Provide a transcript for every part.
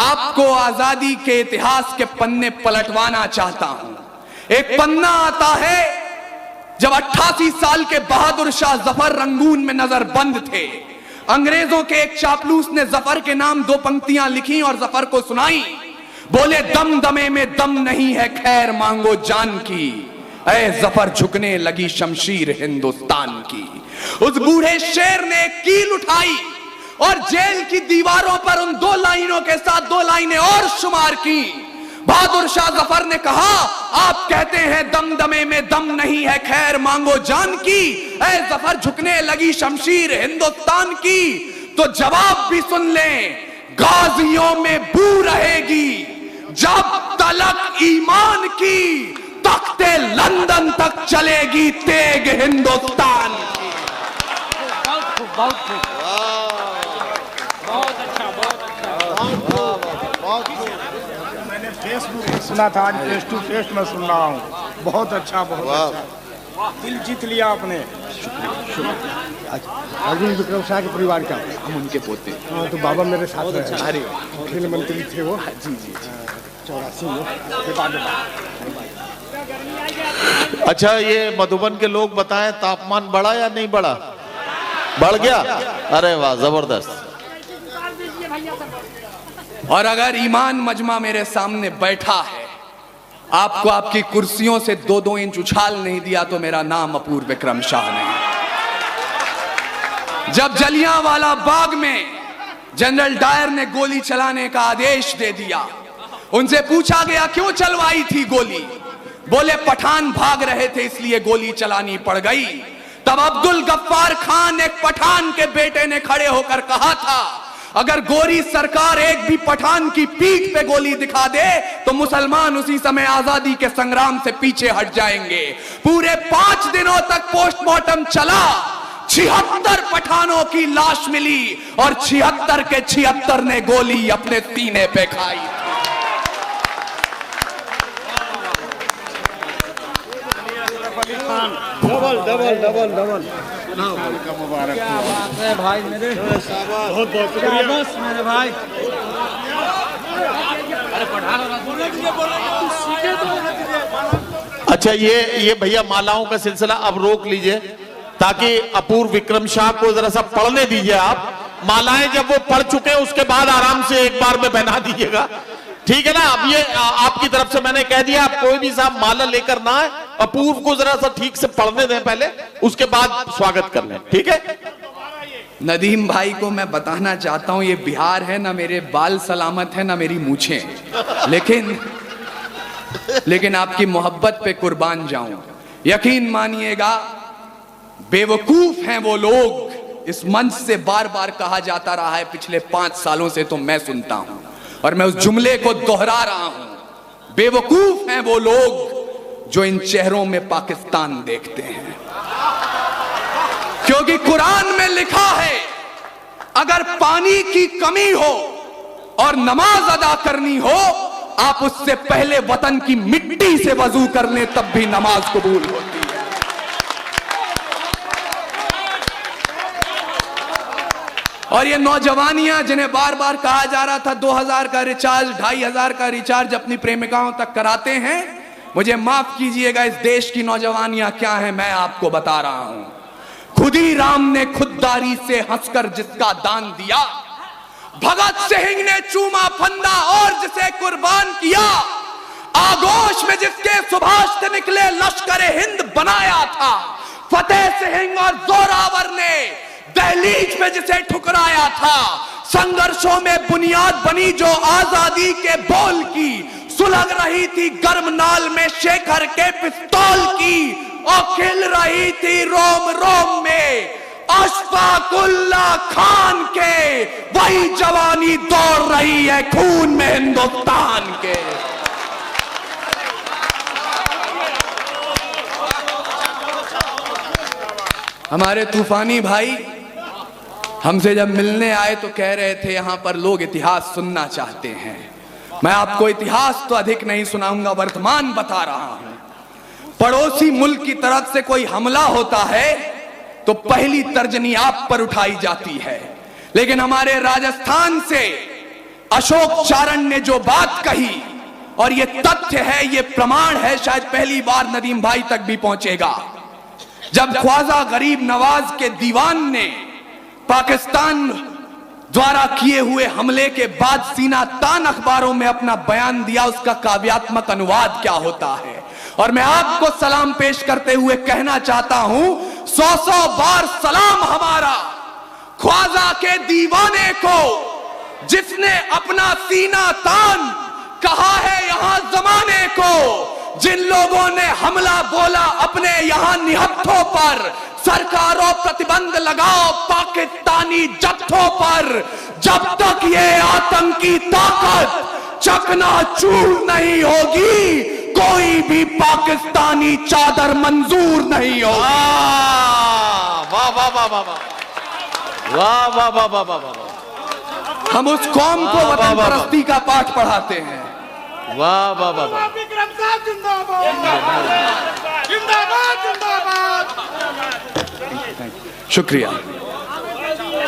आपको आजादी के इतिहास के पन्ने पलटवाना चाहता हूं। एक पन्ना आता है जब 88 साल के बहादुर शाह जफर रंगून में नजरबंद थे। अंग्रेजों के एक चापलूस ने जफर के नाम 2 पंक्तियां लिखी और जफर को सुनाई। बोले, दम दमे में दम नहीं है, खैर मांगो जान की, ऐ जफर झुकने लगी शमशीर हिंदुस्तान की। उस बूढ़े शेर ने कील उठाई और जेल की दीवारों पर उन 2 लाइनों के साथ 2 लाइनें और शुमार की। बहादुर शाह जफर ने कहा, आप कहते हैं दम दमे में दम नहीं है, खैर मांगो जान की, ऐ जफर झुकने लगी शमशीर हिंदुस्तान की। तो जवाब भी सुन लें, गाजियों में बू रहेगी जब तलक ईमान की, तख्ते लंदन तक चलेगी तेग हिंदुस्तान की। बहुत खूब, बहुत अच्छा, बहुत अच्छा, बहुत खूब। मैंने फेसबुक पे सुना था, आज फेस टू फेस में सुन रहा हूँ। बहुत अच्छा, बहुत अच्छा, दिल जीत लिया आपने। अर्जुन विक्रम शाह के परिवार का हम उनके पोते। हाँ, तो बाबा मेरे साथ रहे। अरे खेल मंत्री थे वो। जी जी। 84 में के बाद। अच्छा, ये मधुबन के लोग बताएं, तापमान बढ़ा या नहीं बढ़ा? बढ़ गया? अरे वाह, जबरदस्त। और अगर ईमान मजमा मेरे सामने बैठा है, आपको आपकी कुर्सियों से 2-2 इंच उछाल नहीं दिया तो मेरा नाम अपूर्व विक्रम शाह नहीं। जब जलियांवाला बाग में जनरल डायर ने गोली चलाने का आदेश दे दिया, उनसे पूछा गया क्यों चलवाई थी गोली? बोले, पठान भाग रहे थे इसलिए गोली चलानी पड़ गई। तब अब्दुल गफ्फार खान, एक पठान के बेटे ने खड़े होकर कहा था, अगर गोरी सरकार एक भी पठान की पीठ पे गोली दिखा दे तो मुसलमान उसी समय आजादी के संग्राम से पीछे हट जाएंगे। पूरे 5 दिनों तक पोस्टमार्टम चला, 76 पठानों की लाश मिली और 76 के 76 ने गोली अपने सीने पे खाई। डबल डबल डबल डबल मुबारक भाई मेरे, बहुत बहुत शुक्रिया बस मेरे भाई। अच्छा, ये भैया मालाओं का सिलसिला अब रोक लीजिए, ताकि अपूर्व विक्रम शाह को जरा सा पढ़ने दीजिए। आप मालाएं जब वो पढ़ चुके हैं उसके बाद आराम से एक बार में पहना दीजिएगा, ठीक है ना? अब ये आपकी तरफ से मैंने कह दिया, आप कोई भी साहब माला लेकर ना आए, अपूर्व को जरा सा ठीक से पढ़ने दें पहले, उसके बाद स्वागत कर लें, ठीक है? नदीम भाई को मैं बताना चाहता हूं, ये बिहार है ना, मेरे बाल सलामत है ना मेरी मूछें, लेकिन आपकी मोहब्बत पे कुर्बान जाऊं। यकीन मानिएगा, बेवकूफ हैं वो लोग, इस मंच से बार बार कहा जाता रहा है पिछले 5 सालों से, तो मैं सुनता हूं और मैं उस जुमले को दोहरा रहा हूं। बेवकूफ हैं वो लोग जो इन चेहरों में पाकिस्तान देखते हैं, क्योंकि कुरान में लिखा है, अगर पानी की कमी हो और नमाज अदा करनी हो, आप उससे पहले वतन की मिट्टी से वजू कर लें, तब भी नमाज कबूल होती है। और ये नौजवानियां जिन्हें बार बार कहा जा रहा था 2000 का रिचार्ज, 2500 का रिचार्ज अपनी प्रेमिकाओं तक कराते हैं, मुझे माफ कीजिएगा, इस देश की नौजवानियां क्या है मैं आपको बता रहा हूं। खुदी राम ने खुददारी से हंसकर जिसका दान दिया, भगत सिंह ने चूमा फंदा और जिसे कुर्बान किया, आगोश में जिसके सुभाष से निकले लश्कर हिंद बनाया था, फतेह सिंह और जोरावर ने दहलीज में जिसे ठुकराया था, संघर्षों में बुनियाद बनी जो आजादी के बोल की, सुलग रही थी गर्म नाल में शेखर के पिस्तौल की, और खिल रही थी रोम रोम में अशफाकुल्ला खान के, वही जवानी दौड़ रही है खून में हिंदुस्तान के। हमारे तूफानी भाई हमसे जब मिलने आए तो कह रहे थे यहां पर लोग इतिहास सुनना चाहते हैं। मैं आपको इतिहास तो अधिक नहीं सुनाऊंगा, वर्तमान बता रहा हूं। पड़ोसी मुल्क की तरफ से कोई हमला होता है तो पहली तर्जनी आप पर उठाई जाती है, लेकिन हमारे राजस्थान से अशोक चारण ने जो बात कही, और ये तथ्य है, ये प्रमाण है, शायद पहली बार नदीम भाई तक भी पहुंचेगा। जब ख्वाजा गरीब नवाज के दीवान ने पाकिस्तान द्वारा किए हुए हमले के बाद सीना तान अखबारों में अपना बयान दिया, उसका काव्यात्मक अनुवाद क्या होता है। और मैं आपको सलाम पेश करते हुए कहना चाहता हूं, 100 बार सलाम हमारा ख्वाजा के दीवाने को, जिसने अपना सीना तान कहा है यहां जमाने को। जिन लोगों ने हमला बोला अपने यहां निहत्थों पर, सरकारों प्रतिबंध लगाओ पाकिस्तानी जत्थों पर, जब तक ये आतंकी ताकत चकनाचूर नहीं होगी, कोई भी पाकिस्तानी चादर मंजूर नहीं होगी। वाह वाह वाह वाह वाह वाह वाह वाह वाह वाह वाह। हम उस कौम को वतन परस्ती का पाठ पढ़ाते हैं। वाह वाह वाह वाह। शुक्रिया।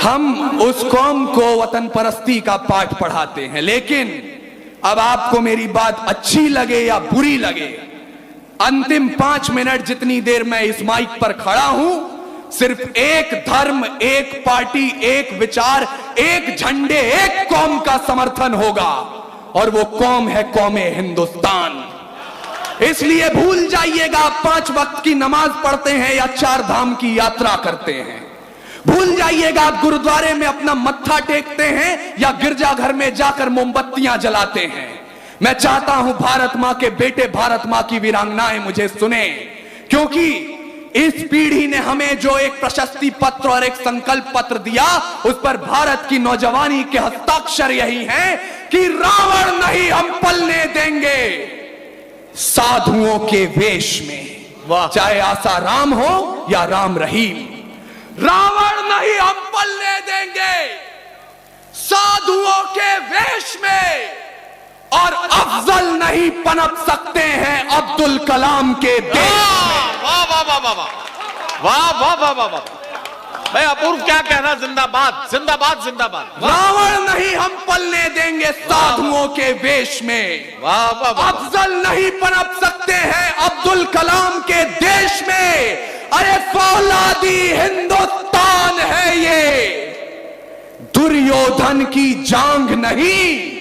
हम उस कौम को वतन परस्ती का पाठ पढ़ाते हैं, लेकिन अब आपको मेरी बात अच्छी लगे या बुरी लगे, अंतिम 5 मिनट जितनी देर मैं इस माइक पर खड़ा हूं, सिर्फ एक धर्म, एक पार्टी, एक विचार, एक झंडे, एक कौम का समर्थन होगा, और वो कौम है कौमे हिंदुस्तान। इसलिए भूल जाइएगा 5 वक्त की नमाज पढ़ते हैं या 4 धाम की यात्रा करते हैं। भूल जाइएगा आप गुरुद्वारे में अपना मत्था टेकते हैं या गिरजाघर में जाकर मोमबत्तियां जलाते हैं। मैं चाहता हूं भारत मां के बेटे, भारत मां की वीरांगनाएं मुझे सुने, क्योंकि इस पीढ़ी ने हमें जो एक प्रशस्ति पत्र और एक संकल्प पत्र दिया, उस पर भारत की नौजवानी के हस्ताक्षर यही हैं कि रावण नहीं हम पलने देंगे साधुओं के वेश में, चाहे आसाराम हो या राम रहीम। रावण नहीं हम पलने देंगे साधुओं के वेश में, और अफजल नहीं पनप सकते हैं अब्दुल कलाम के देश में। वाह वाह वाह वाह वाह वाह वाह वाह वाह। भाई अपूर्व क्या कहना, जिंदाबाद जिंदाबाद जिंदाबाद। रावण नहीं हम पलने देंगे साधुओं के वेश में, वाह वाह वाह। अफजल नहीं पनप सकते हैं अब्दुल कलाम के देश में। अरे फौलादी हिंदुस्तान है ये, दुर्योधन की जांग नहीं,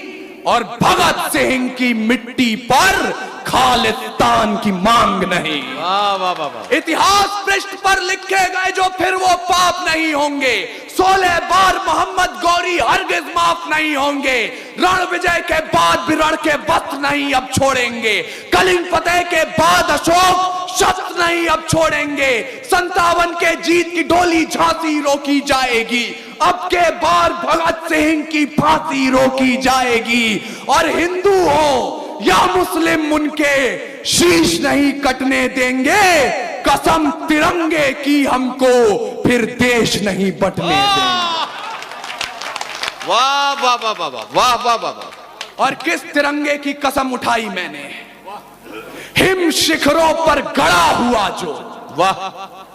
और भगत सिंह की मिट्टी पर खालिस्तान की मांग नहीं। वाह वाह वाह वाह। इतिहास पृष्ठ पर लिखे गए जो फिर वो पाप नहीं होंगे। 16 बार मोहम्मद गौरी हरगिज माफ नहीं होंगे। रण विजय के बाद भी रण के वस्त्र नहीं अब छोड़ेंगे। कलिंग फतेह के बाद अशोक शस्त्र नहीं अब छोड़ेंगे। 57 के जीत की डोली झांसी रोकी जाएगी। अब के बार भगत सिंह की फांसी रोकी जाएगी। और हिंदू हो या मुस्लिम उनके शीश नहीं कटने देंगे। कसम तिरंगे की हमको फिर देश नहीं बंटने देंगे। वाह वाह वाह वाह वाह वाह वाह वाह। और किस तिरंगे की कसम उठाई मैंने, हिम शिखरों पर गड़ा हुआ जो, वाह,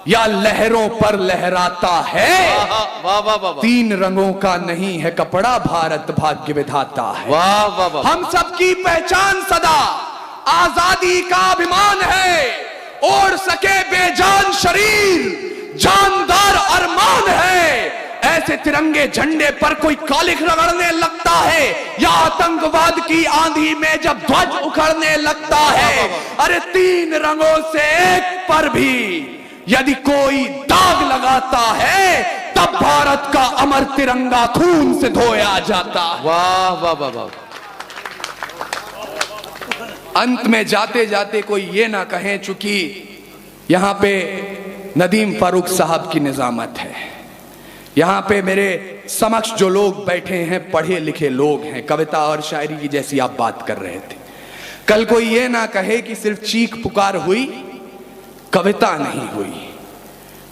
या लहरों पर लहराता है। वाह वाह वाह। 3 रंगों का नहीं है कपड़ा, भारत भाग्य विधाता है। वाह वाह वाह। हम सबकी पहचान सदा आजादी का अभिमान है। ओढ़ सके बेजान शरीर जानदार अरमान है। ऐसे तिरंगे झंडे पर कोई कालिख रगड़ने लगता है, या आतंकवाद की आंधी में जब ध्वज उखड़ने लगता है। अरे 3 रंगों से एक पर भी यदि कोई दाग लगाता है, तब भारत का अमर तिरंगा खून से धोया जाता है। वाह वाह वाह वाह। अंत में जाते जाते कोई ये ना कहें, चूंकि यहां पे नदीम फारूक साहब की निजामत है, यहां पे मेरे समक्ष जो लोग बैठे हैं पढ़े लिखे लोग हैं, कविता और शायरी की जैसी आप बात कर रहे थे। कल कोई ये ना कहे कि सिर्फ चीख पुकार हुई, कविता नहीं हुई।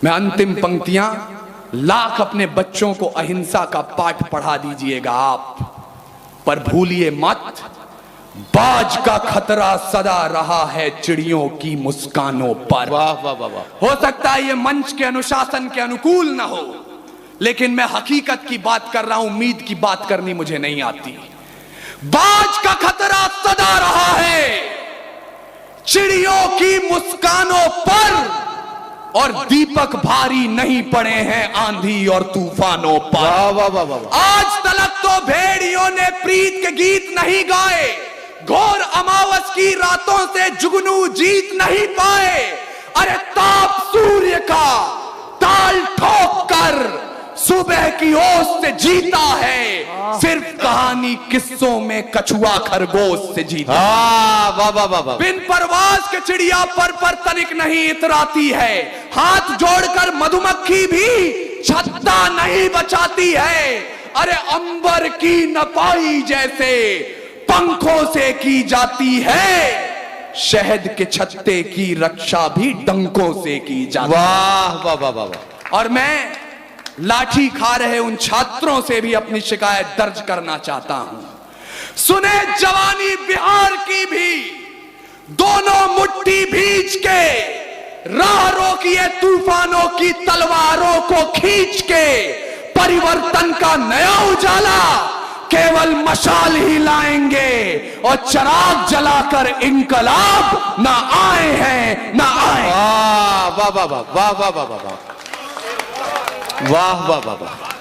मैं अंतिम पंक्तियां लाख अपने बच्चों को अहिंसा का पाठ पढ़ा दीजिएगा आप, पर भूलिए मत, बाज का खतरा सदा रहा है चिड़ियों की मुस्कानों पर। वाह वाह वाह वाह। हो सकता है ये मंच के अनुशासन के अनुकूल ना हो, लेकिन मैं हकीकत की बात कर रहा हूं, उम्मीद की बात करनी मुझे नहीं आती। बाज का खतरा सदा रहा है चिड़ियों की मुस्कानों पर, और दीपक भारी नहीं पड़े हैं आंधी और तूफानों पर। वाह वाह वाह वाह। आज तलक तो भेड़ियों ने प्रीत के गीत नहीं गाए, घोर अमावस की रातों से जुगनू जीत नहीं पाए। अरे ताप सूर्य का ताल ठोक कर सुबह की ओस से जीता है, सिर्फ कहानी किस्सों में कछुआ खरगोश से जीता। वाह वाह वाह वाह। बिन परवाज के चिड़िया पर तनिक नहीं इतराती है, हाथ जोड़कर मधुमक्खी भी छत्ता नहीं बचाती है। अरे अंबर की नपाई जैसे पंखों से की जाती है, शहद के छत्ते की रक्षा भी डंकों से की जाती है। वाह वाह वाह वाह। और मैं लाठी खा रहे उन छात्रों से भी अपनी शिकायत दर्ज करना चाहता हूं। सुने जवानी बिहार की भी, दोनों मुट्ठी भींच के राह रोकिए तूफानों की तलवारों को खींच के। परिवर्तन का नया उजाला केवल मशाल ही लाएंगे, और चिराग जलाकर इंकलाब ना आए हैं ना आए। वाह वाह वाह वाह वाह वाह वाह वाह वाह वाह वाह।